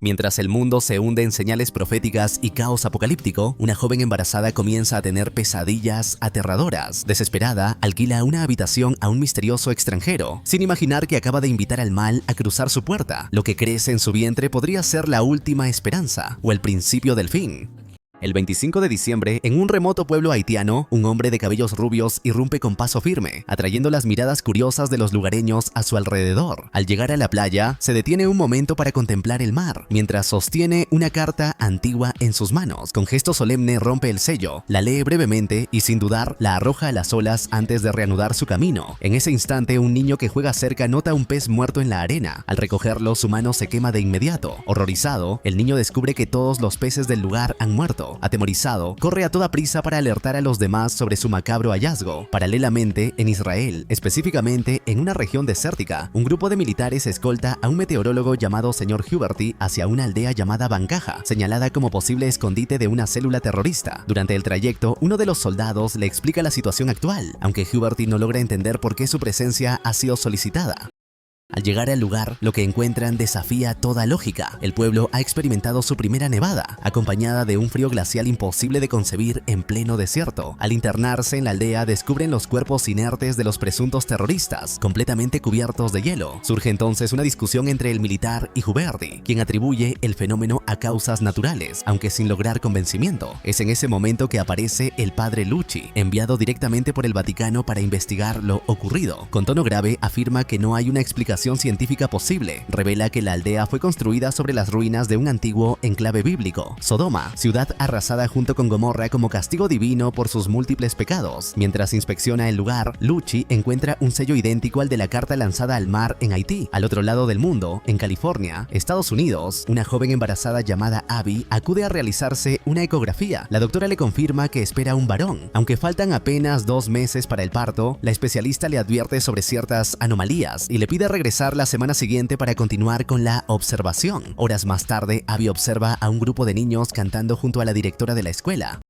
Mientras el mundo se hunde en señales proféticas y caos apocalíptico, una joven embarazada comienza a tener pesadillas aterradoras. Desesperada, alquila una habitación a un misterioso extranjero, sin imaginar que acaba de invitar al mal a cruzar su puerta. Lo que crece en su vientre podría ser la última esperanza o el principio del fin. El 25 de diciembre, en un remoto pueblo haitiano, un hombre de cabellos rubios irrumpe con paso firme, atrayendo las miradas curiosas de los lugareños a su alrededor. Al llegar a la playa, se detiene un momento para contemplar el mar, mientras sostiene una carta antigua en sus manos. Con gesto solemne rompe el sello, la lee brevemente y sin dudar la arroja a las olas antes de reanudar su camino. En ese instante, un niño que juega cerca nota un pez muerto en la arena. Al recogerlo, su mano se quema de inmediato. Horrorizado, el niño descubre que todos los peces del lugar han muerto. Atemorizado, corre a toda prisa para alertar a los demás sobre su macabro hallazgo. Paralelamente, en Israel, específicamente en una región desértica, un grupo de militares escolta a un meteorólogo llamado Sr. Huberty hacia una aldea llamada Bancaja, señalada como posible escondite de una célula terrorista. Durante el trayecto, uno de los soldados le explica la situación actual, aunque Huberty no logra entender por qué su presencia ha sido solicitada. Al llegar al lugar, lo que encuentran desafía toda lógica. El pueblo ha experimentado su primera nevada, acompañada de un frío glacial imposible de concebir en pleno desierto. Al internarse en la aldea, descubren los cuerpos inertes de los presuntos terroristas, completamente cubiertos de hielo. Surge entonces una discusión entre el militar y Huberty, quien atribuye el fenómeno a causas naturales, aunque sin lograr convencimiento. Es en ese momento que aparece el padre Lucci, enviado directamente por el Vaticano para investigar lo ocurrido. Con tono grave, afirma que no hay una explicación científica posible. Revela que la aldea fue construida sobre las ruinas de un antiguo enclave bíblico, Sodoma, ciudad arrasada junto con Gomorra como castigo divino por sus múltiples pecados. Mientras inspecciona el lugar, Lucci encuentra un sello idéntico al de la carta lanzada al mar en Haití. Al otro lado del mundo, en California, Estados Unidos, una joven embarazada llamada Abby acude a realizarse una ecografía. La doctora le confirma que espera un varón. Aunque faltan apenas 2 meses para el parto, la especialista le advierte sobre ciertas anomalías y le pide regresar la semana siguiente para continuar con la observación. Horas más tarde, Abby observa a un grupo de niños cantando junto a la directora de la escuela.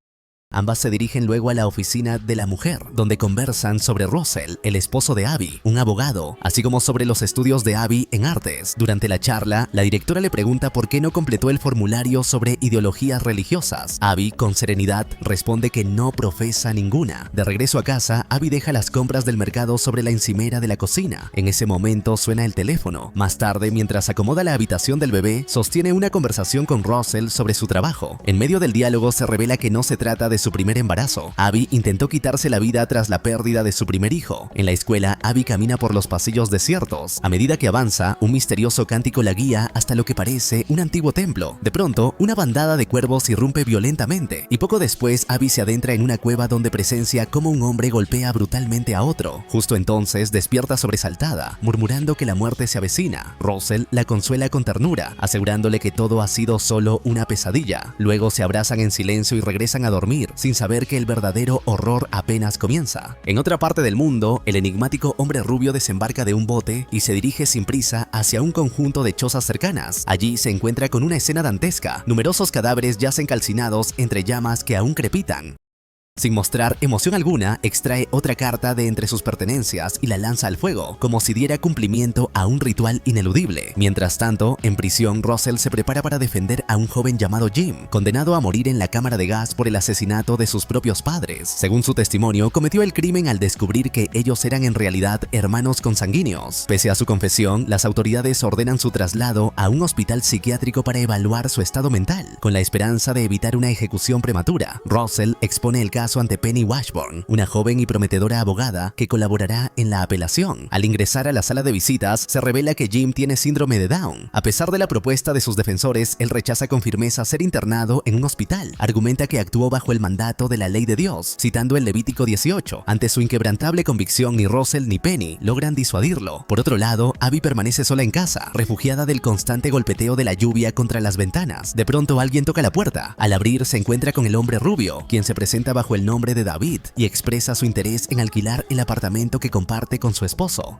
Ambas se dirigen luego a la oficina de la mujer, donde conversan sobre Russell, el esposo de Abby, un abogado, así como sobre los estudios de Abby en artes. Durante la charla, la directora le pregunta por qué no completó el formulario sobre ideologías religiosas. Abby, con serenidad, responde que no profesa ninguna. De regreso a casa, Abby deja las compras del mercado sobre la encimera de la cocina. En ese momento suena el teléfono. Más tarde, mientras acomoda la habitación del bebé, sostiene una conversación con Russell sobre su trabajo. En medio del diálogo se revela que no se trata de su primer embarazo. Abby intentó quitarse la vida tras la pérdida de su primer hijo. En la escuela, Abby camina por los pasillos desiertos. A medida que avanza, un misterioso cántico la guía hasta lo que parece un antiguo templo. De pronto, una bandada de cuervos irrumpe violentamente, y poco después Abby se adentra en una cueva donde presencia cómo un hombre golpea brutalmente a otro. Justo entonces despierta sobresaltada, murmurando que la muerte se avecina. Russell la consuela con ternura, asegurándole que todo ha sido solo una pesadilla. Luego se abrazan en silencio y regresan a dormir, sin saber que el verdadero horror apenas comienza. En otra parte del mundo, el enigmático hombre rubio desembarca de un bote y se dirige sin prisa hacia un conjunto de chozas cercanas. Allí se encuentra con una escena dantesca. Numerosos cadáveres yacen calcinados entre llamas que aún crepitan. Sin mostrar emoción alguna, extrae otra carta de entre sus pertenencias y la lanza al fuego, como si diera cumplimiento a un ritual ineludible. Mientras tanto, en prisión, Russell se prepara para defender a un joven llamado Jim, condenado a morir en la cámara de gas por el asesinato de sus propios padres. Según su testimonio, cometió el crimen al descubrir que ellos eran en realidad hermanos consanguíneos. Pese a su confesión, las autoridades ordenan su traslado a un hospital psiquiátrico para evaluar su estado mental, con la esperanza de evitar una ejecución prematura. Russell expone el caso ante Penny Washburn, una joven y prometedora abogada que colaborará en la apelación. Al ingresar a la sala de visitas, se revela que Jim tiene síndrome de Down. A pesar de la propuesta de sus defensores, él rechaza con firmeza ser internado en un hospital. Argumenta que actuó bajo el mandato de la ley de Dios, citando el Levítico 18. Ante su inquebrantable convicción, ni Russell ni Penny logran disuadirlo. Por otro lado, Abby permanece sola en casa, refugiada del constante golpeteo de la lluvia contra las ventanas. De pronto, alguien toca la puerta. Al abrir, se encuentra con el hombre rubio, quien se presenta bajo el nombre de David y expresa su interés en alquilar el apartamento que comparte con su esposo.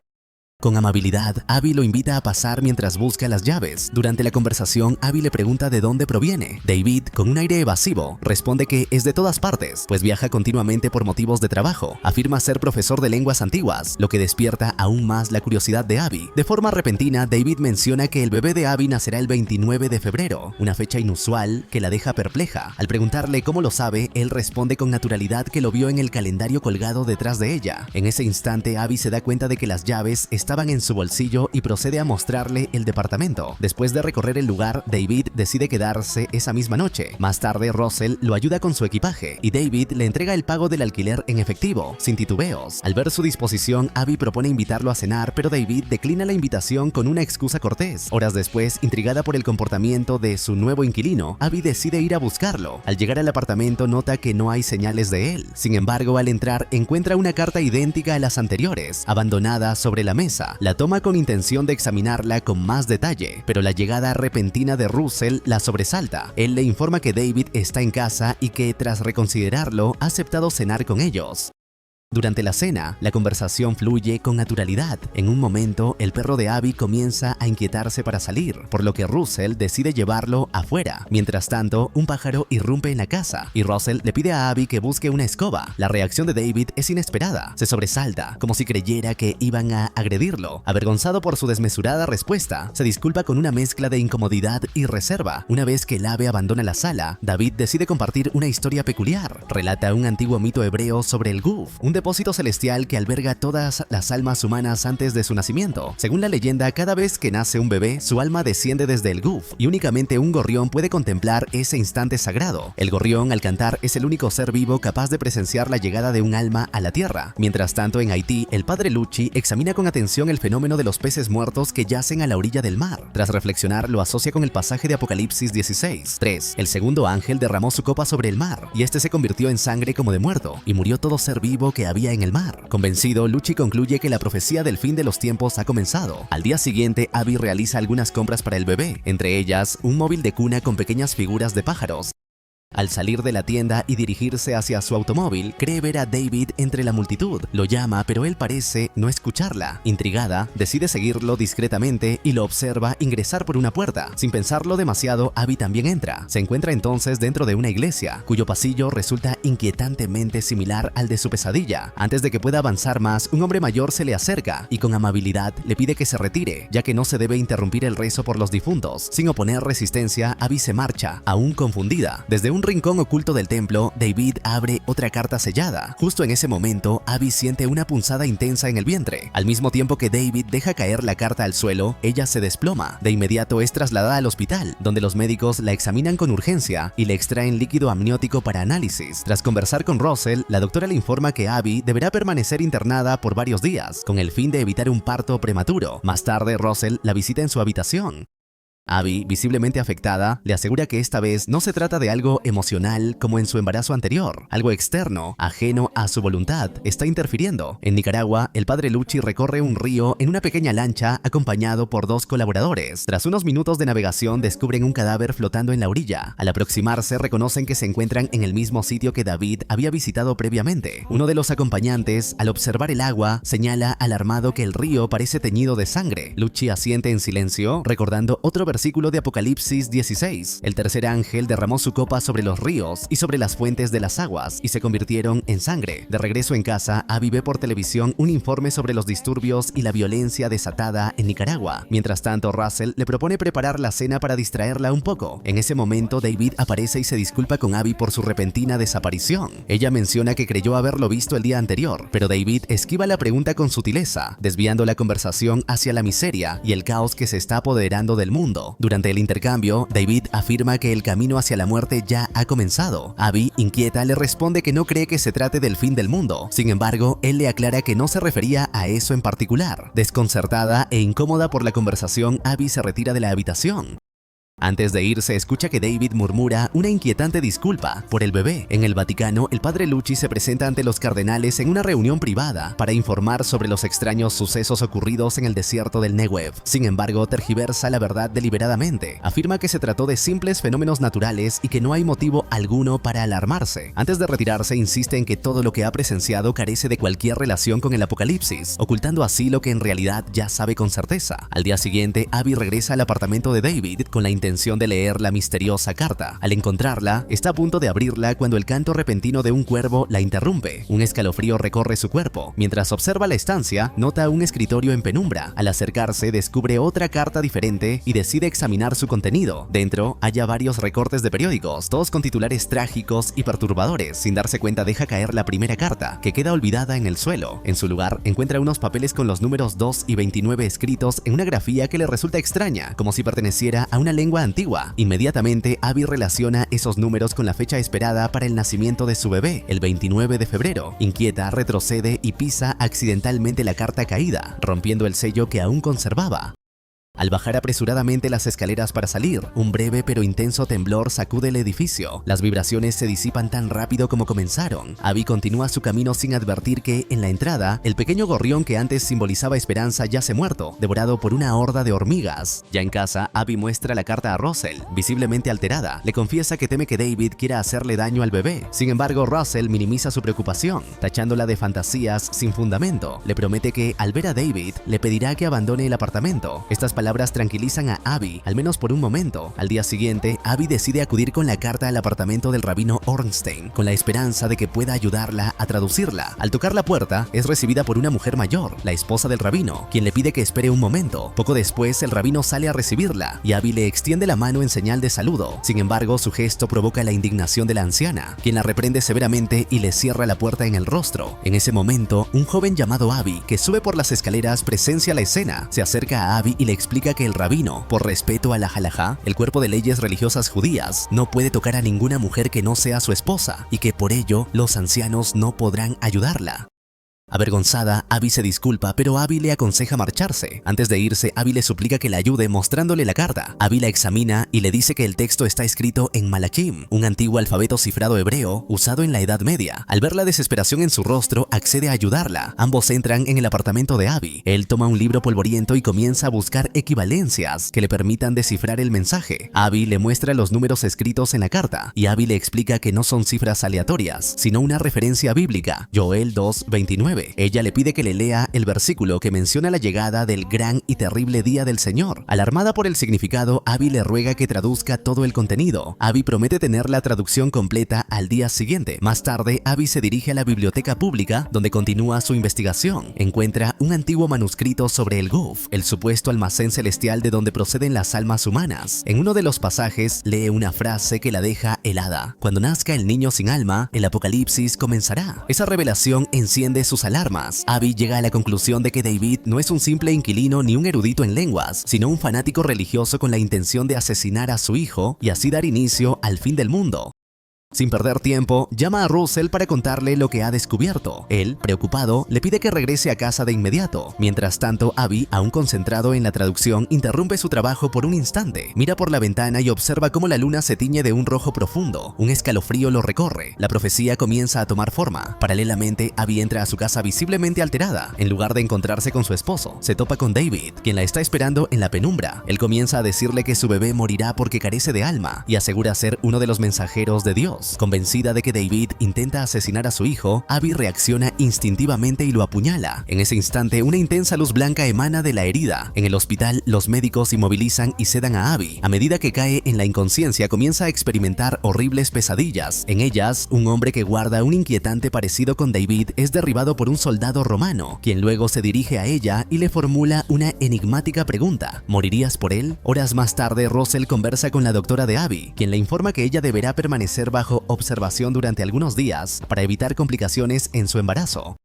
Con amabilidad, Abby lo invita a pasar mientras busca las llaves. Durante la conversación, Abby le pregunta de dónde proviene. David, con un aire evasivo, responde que es de todas partes, pues viaja continuamente por motivos de trabajo. Afirma ser profesor de lenguas antiguas, lo que despierta aún más la curiosidad de Abby. De forma repentina, David menciona que el bebé de Abby nacerá el 29 de febrero, una fecha inusual que la deja perpleja. Al preguntarle cómo lo sabe, él responde con naturalidad que lo vio en el calendario colgado detrás de ella. En ese instante, Abby se da cuenta de que las llaves estaban en su bolsillo y procede a mostrarle el departamento. Después de recorrer el lugar, David decide quedarse esa misma noche. Más tarde, Russell lo ayuda con su equipaje y David le entrega el pago del alquiler en efectivo, sin titubeos. Al ver su disposición, Abby propone invitarlo a cenar, pero David declina la invitación con una excusa cortés. Horas después, intrigada por el comportamiento de su nuevo inquilino, Abby decide ir a buscarlo. Al llegar al apartamento, nota que no hay señales de él. Sin embargo, al entrar, encuentra una carta idéntica a las anteriores, abandonada sobre la mesa. La toma con intención de examinarla con más detalle, pero la llegada repentina de Russell la sobresalta. Él le informa que David está en casa y que, tras reconsiderarlo, ha aceptado cenar con ellos. Durante la cena, la conversación fluye con naturalidad. En un momento, el perro de Abby comienza a inquietarse para salir, por lo que Russell decide llevarlo afuera. Mientras tanto, un pájaro irrumpe en la casa y Russell le pide a Abby que busque una escoba. La reacción de David es inesperada. Se sobresalta, como si creyera que iban a agredirlo. Avergonzado por su desmesurada respuesta, se disculpa con una mezcla de incomodidad y reserva. Una vez que el ave abandona la sala, David decide compartir una historia peculiar. Relata un antiguo mito hebreo sobre el Guf, un depósito celestial que alberga todas las almas humanas antes de su nacimiento. Según la leyenda, cada vez que nace un bebé, su alma desciende desde el Guf y únicamente un gorrión puede contemplar ese instante sagrado. El gorrión, al cantar, es el único ser vivo capaz de presenciar la llegada de un alma a la tierra. Mientras tanto, en Haití, el padre Lucci examina con atención el fenómeno de los peces muertos que yacen a la orilla del mar. Tras reflexionar, lo asocia con el pasaje de Apocalipsis 16:3. El segundo ángel derramó su copa sobre el mar y este se convirtió en sangre como de muerto y murió todo ser vivo que había en el mar. Convencido, Lucci concluye que la profecía del fin de los tiempos ha comenzado. Al día siguiente, Abby realiza algunas compras para el bebé, entre ellas un móvil de cuna con pequeñas figuras de pájaros. Al salir de la tienda y dirigirse hacia su automóvil, cree ver a David entre la multitud. Lo llama, pero él parece no escucharla. Intrigada, decide seguirlo discretamente y lo observa ingresar por una puerta. Sin pensarlo demasiado, Abby también entra. Se encuentra entonces dentro de una iglesia, cuyo pasillo resulta inquietantemente similar al de su pesadilla. Antes de que pueda avanzar más, un hombre mayor se le acerca y con amabilidad le pide que se retire, ya que no se debe interrumpir el rezo por los difuntos. Sin oponer resistencia, Abby se marcha, aún confundida. Desde un rincón oculto del templo, David abre otra carta sellada. Justo en ese momento, Abby siente una punzada intensa en el vientre. Al mismo tiempo que David deja caer la carta al suelo, ella se desploma. De inmediato es trasladada al hospital, donde los médicos la examinan con urgencia y le extraen líquido amniótico para análisis. Tras conversar con Russell, la doctora le informa que Abby deberá permanecer internada por varios días, con el fin de evitar un parto prematuro. Más tarde, Russell la visita en su habitación. Abby, visiblemente afectada, le asegura que esta vez no se trata de algo emocional como en su embarazo anterior. Algo externo, ajeno a su voluntad, está interfiriendo. En Nicaragua, el padre Lucci recorre un río en una pequeña lancha acompañado por dos colaboradores. Tras unos minutos de navegación, descubren un cadáver flotando en la orilla. Al aproximarse, reconocen que se encuentran en el mismo sitio que David había visitado previamente. Uno de los acompañantes, al observar el agua, señala alarmado que el río parece teñido de sangre. Lucci asiente en silencio, recordando otro versículo de Apocalipsis 16. El tercer ángel derramó su copa sobre los ríos y sobre las fuentes de las aguas y se convirtieron en sangre. De regreso en casa, Abby ve por televisión un informe sobre los disturbios y la violencia desatada en Nicaragua. Mientras tanto, Russell le propone preparar la cena para distraerla un poco. En ese momento, David aparece y se disculpa con Abby por su repentina desaparición. Ella menciona que creyó haberlo visto el día anterior, pero David esquiva la pregunta con sutileza, desviando la conversación hacia la miseria y el caos que se está apoderando del mundo. Durante el intercambio, David afirma que el camino hacia la muerte ya ha comenzado. Abby, inquieta, le responde que no cree que se trate del fin del mundo. Sin embargo, él le aclara que no se refería a eso en particular. Desconcertada e incómoda por la conversación, Abby se retira de la habitación. Antes de irse, escucha que David murmura una inquietante disculpa por el bebé. En el Vaticano, el padre Lucci se presenta ante los cardenales en una reunión privada para informar sobre los extraños sucesos ocurridos en el desierto del Negev. Sin embargo, tergiversa la verdad deliberadamente. Afirma que se trató de simples fenómenos naturales y que no hay motivo alguno para alarmarse. Antes de retirarse, insiste en que todo lo que ha presenciado carece de cualquier relación con el apocalipsis, ocultando así lo que en realidad ya sabe con certeza. Al día siguiente, Abby regresa al apartamento de David con la intención de leer la misteriosa carta. Al encontrarla, está a punto de abrirla cuando el canto repentino de un cuervo la interrumpe. Un escalofrío recorre su cuerpo. Mientras observa la estancia, nota un escritorio en penumbra. Al acercarse, descubre otra carta diferente y decide examinar su contenido. Dentro, halla varios recortes de periódicos, todos con titulares trágicos y perturbadores. Sin darse cuenta, deja caer la primera carta, que queda olvidada en el suelo. En su lugar, encuentra unos papeles con los números 2 y 29 escritos en una grafía que le resulta extraña, como si perteneciera a una lengua antigua. Inmediatamente, Abby relaciona esos números con la fecha esperada para el nacimiento de su bebé, el 29 de febrero. Inquieta, retrocede y pisa accidentalmente la carta caída, rompiendo el sello que aún conservaba. Al bajar apresuradamente las escaleras para salir, un breve pero intenso temblor sacude el edificio. Las vibraciones se disipan tan rápido como comenzaron. Abby continúa su camino sin advertir que, en la entrada, el pequeño gorrión que antes simbolizaba esperanza yace muerto, devorado por una horda de hormigas. Ya en casa, Abby muestra la carta a Russell, visiblemente alterada. Le confiesa que teme que David quiera hacerle daño al bebé. Sin embargo, Russell minimiza su preocupación, tachándola de fantasías sin fundamento. Le promete que, al ver a David, le pedirá que abandone el apartamento. Estas palabras tranquilizan a Abby, al menos por un momento. Al día siguiente, Abby decide acudir con la carta al apartamento del rabino Ornstein, con la esperanza de que pueda ayudarla a traducirla. Al tocar la puerta, es recibida por una mujer mayor, la esposa del rabino, quien le pide que espere un momento. Poco después, el rabino sale a recibirla y Abby le extiende la mano en señal de saludo. Sin embargo, su gesto provoca la indignación de la anciana, quien la reprende severamente y le cierra la puerta en el rostro. En ese momento, un joven llamado Abby, que sube por las escaleras, presencia la escena. Se acerca a Abby y le explica que el rabino, por respeto a la halajá, el cuerpo de leyes religiosas judías, no puede tocar a ninguna mujer que no sea su esposa y que por ello los ancianos no podrán ayudarla. Avergonzada, Abby se disculpa, pero Abby le aconseja marcharse. Antes de irse, Abby le suplica que la ayude mostrándole la carta. Abby la examina y le dice que el texto está escrito en Malachim, un antiguo alfabeto cifrado hebreo usado en la Edad Media. Al ver la desesperación en su rostro, accede a ayudarla. Ambos entran en el apartamento de Abby. Él toma un libro polvoriento y comienza a buscar equivalencias que le permitan descifrar el mensaje. Abby le muestra los números escritos en la carta y Abby le explica que no son cifras aleatorias, sino una referencia bíblica, Joel 2:29. Ella le pide que le lea el versículo que menciona la llegada del gran y terrible día del Señor. Alarmada por el significado, Abby le ruega que traduzca todo el contenido. Abby promete tener la traducción completa al día siguiente. Más tarde, Abby se dirige a la biblioteca pública, donde continúa su investigación. Encuentra un antiguo manuscrito sobre el Guf, el supuesto almacén celestial de donde proceden las almas humanas. En uno de los pasajes, lee una frase que la deja helada. Cuando nazca el niño sin alma, el apocalipsis comenzará. Esa revelación enciende sus alarmas. Abby llega a la conclusión de que David no es un simple inquilino ni un erudito en lenguas, sino un fanático religioso con la intención de asesinar a su hijo y así dar inicio al fin del mundo. Sin perder tiempo, llama a Russell para contarle lo que ha descubierto. Él, preocupado, le pide que regrese a casa de inmediato. Mientras tanto, Abby, aún concentrado en la traducción, interrumpe su trabajo por un instante. Mira por la ventana y observa cómo la luna se tiñe de un rojo profundo. Un escalofrío lo recorre. La profecía comienza a tomar forma. Paralelamente, Abby entra a su casa visiblemente alterada. En lugar de encontrarse con su esposo, se topa con David, quien la está esperando en la penumbra. Él comienza a decirle que su bebé morirá porque carece de alma y asegura ser uno de los mensajeros de Dios. Convencida de que David intenta asesinar a su hijo, Abby reacciona instintivamente y lo apuñala. En ese instante, una intensa luz blanca emana de la herida. En el hospital, los médicos inmovilizan y sedan a Abby. A medida que cae en la inconsciencia, comienza a experimentar horribles pesadillas. En ellas, un hombre que guarda un inquietante parecido con David es derribado por un soldado romano, quien luego se dirige a ella y le formula una enigmática pregunta. ¿Morirías por él? Horas más tarde, Russell conversa con la doctora de Abby, quien le informa que ella deberá permanecer bajo observación durante algunos días para evitar complicaciones en su embarazo.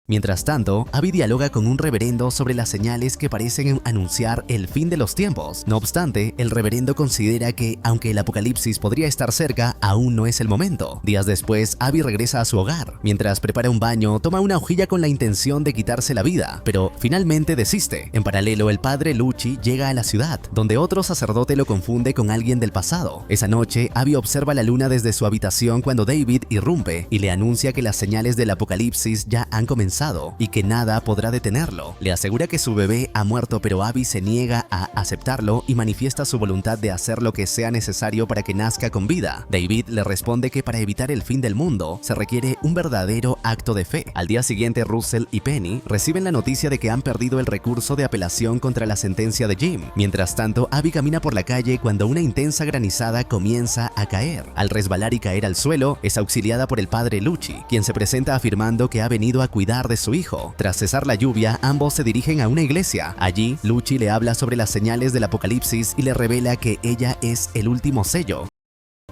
Mientras tanto, Abby dialoga con un reverendo sobre las señales que parecen anunciar el fin de los tiempos. No obstante, el reverendo considera que, aunque el apocalipsis podría estar cerca, aún no es el momento. Días después, Abby regresa a su hogar. Mientras prepara un baño, toma una hojilla con la intención de quitarse la vida, pero finalmente desiste. En paralelo, el padre Lucci llega a la ciudad, donde otro sacerdote lo confunde con alguien del pasado. Esa noche, Abby observa la luna desde su habitación cuando David irrumpe y le anuncia que las señales del apocalipsis ya han comenzado y que nada podrá detenerlo. Le asegura que su bebé ha muerto, pero Abby se niega a aceptarlo y manifiesta su voluntad de hacer lo que sea necesario para que nazca con vida. David le responde que para evitar el fin del mundo se requiere un verdadero acto de fe. Al día siguiente, Russell y Penny reciben la noticia de que han perdido el recurso de apelación contra la sentencia de Jim. Mientras tanto, Abby camina por la calle cuando una intensa granizada comienza a caer. Al resbalar y caer al suelo, es auxiliada por el padre Lucci, quien se presenta afirmando que ha venido a cuidar de su hijo. Tras cesar la lluvia, ambos se dirigen a una iglesia. Allí, Lucci le habla sobre las señales del apocalipsis y le revela que ella es el último sello.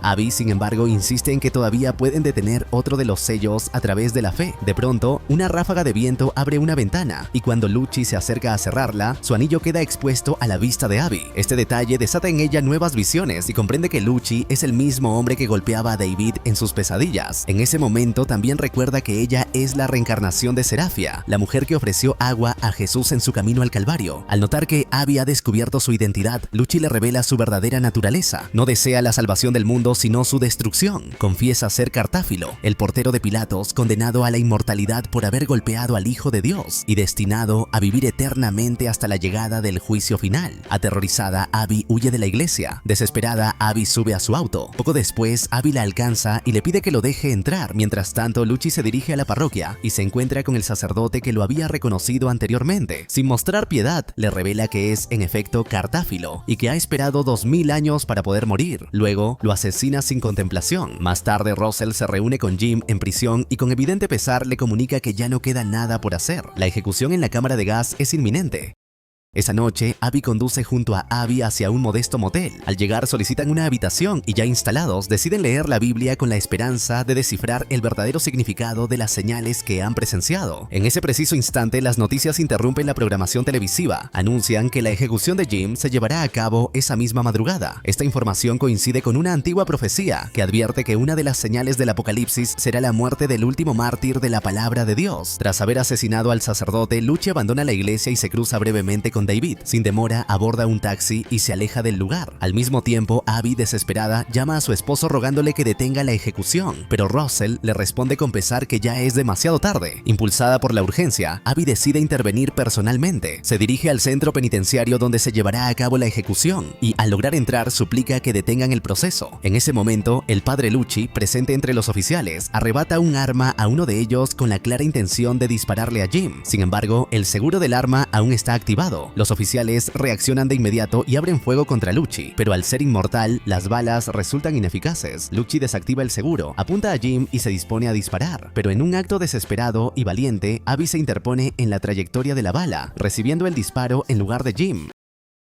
Abby, sin embargo, insiste en que todavía pueden detener otro de los sellos a través de la fe. De pronto, una ráfaga de viento abre una ventana y cuando Lucci se acerca a cerrarla, su anillo queda expuesto a la vista de Abby. Este detalle desata en ella nuevas visiones y comprende que Lucci es el mismo hombre que golpeaba a David en sus pesadillas. En ese momento también recuerda que ella es la reencarnación de Serafia, la mujer que ofreció agua a Jesús en su camino al Calvario. Al notar que Abby ha descubierto su identidad, Lucci le revela su verdadera naturaleza. No desea la salvación del mundo, sino su destrucción. Confiesa ser Cartáfilo, el portero de Pilatos, condenado a la inmortalidad por haber golpeado al Hijo de Dios y destinado a vivir eternamente hasta la llegada del juicio final. Aterrorizada, Abby huye de la iglesia. Desesperada, Abby sube a su auto. Poco después, Abby la alcanza y le pide que lo deje entrar. Mientras tanto, Lucci se dirige a la parroquia y se encuentra con el sacerdote que lo había reconocido anteriormente. Sin mostrar piedad, le revela que es, en efecto, Cartáfilo y que ha esperado 2000 años para poder morir. Luego, lo asesina sin contemplación. Más tarde, Russell se reúne con Jim en prisión y con evidente pesar le comunica que ya no queda nada por hacer. La ejecución en la cámara de gas es inminente. Esa noche, Abby conduce junto a Abby hacia un modesto motel. Al llegar solicitan una habitación y ya instalados deciden leer la Biblia con la esperanza de descifrar el verdadero significado de las señales que han presenciado. En ese preciso instante, las noticias interrumpen la programación televisiva. Anuncian que la ejecución de Jim se llevará a cabo esa misma madrugada. Esta información coincide con una antigua profecía que advierte que una de las señales del apocalipsis será la muerte del último mártir de la palabra de Dios. Tras haber asesinado al sacerdote, Lucci abandona la iglesia y se cruza brevemente con David. Sin demora, aborda un taxi y se aleja del lugar. Al mismo tiempo, Abby, desesperada, llama a su esposo rogándole que detenga la ejecución, pero Russell le responde con pesar que ya es demasiado tarde. Impulsada por la urgencia, Abby decide intervenir personalmente. Se dirige al centro penitenciario donde se llevará a cabo la ejecución y, al lograr entrar, suplica que detengan el proceso. En ese momento, el padre Lucci, presente entre los oficiales, arrebata un arma a uno de ellos con la clara intención de dispararle a Jim. Sin embargo, el seguro del arma aún está activado. Los oficiales reaccionan de inmediato y abren fuego contra Lucci, pero al ser inmortal, las balas resultan ineficaces. Lucci desactiva el seguro, apunta a Jim y se dispone a disparar, pero en un acto desesperado y valiente, Abby se interpone en la trayectoria de la bala, recibiendo el disparo en lugar de Jim.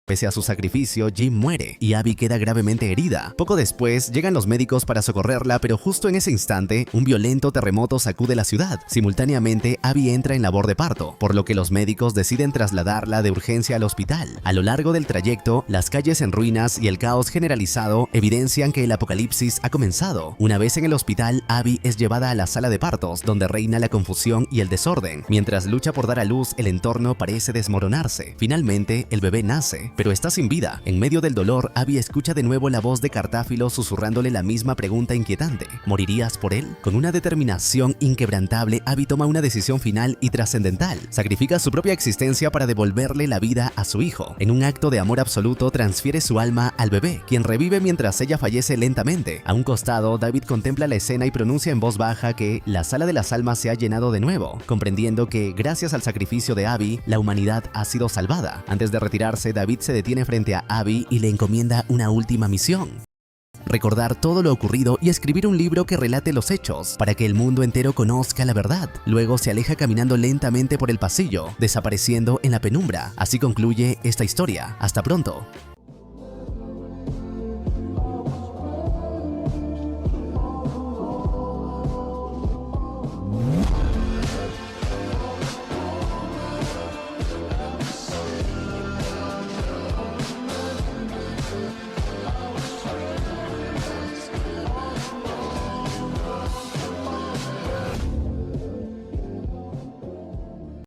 Pese a su sacrificio, Jim muere y Abby queda gravemente herida. Poco después, llegan los médicos para socorrerla, pero justo en ese instante, un violento terremoto sacude la ciudad. Simultáneamente, Abby entra en labor de parto, por lo que los médicos deciden trasladarla de urgencia al hospital. A lo largo del trayecto, las calles en ruinas y el caos generalizado evidencian que el apocalipsis ha comenzado. Una vez en el hospital, Abby es llevada a la sala de partos, donde reina la confusión y el desorden. Mientras lucha por dar a luz, el entorno parece desmoronarse. Finalmente, el bebé nace, pero está sin vida. En medio del dolor, Abby escucha de nuevo la voz de Cartáfilo susurrándole la misma pregunta inquietante: ¿morirías por él? Con una determinación inquebrantable, Abby toma una decisión final y trascendental. Sacrifica su propia existencia para devolverle la vida a su hijo. En un acto de amor absoluto, transfiere su alma al bebé, quien revive mientras ella fallece lentamente. A un costado, David contempla la escena y pronuncia en voz baja que la sala de las almas se ha llenado de nuevo, comprendiendo que, gracias al sacrificio de Abby, la humanidad ha sido salvada. Antes de retirarse, David se detiene frente a Abby y le encomienda una última misión: recordar todo lo ocurrido y escribir un libro que relate los hechos para que el mundo entero conozca la verdad. Luego se aleja caminando lentamente por el pasillo, desapareciendo en la penumbra. Así concluye esta historia. Hasta pronto.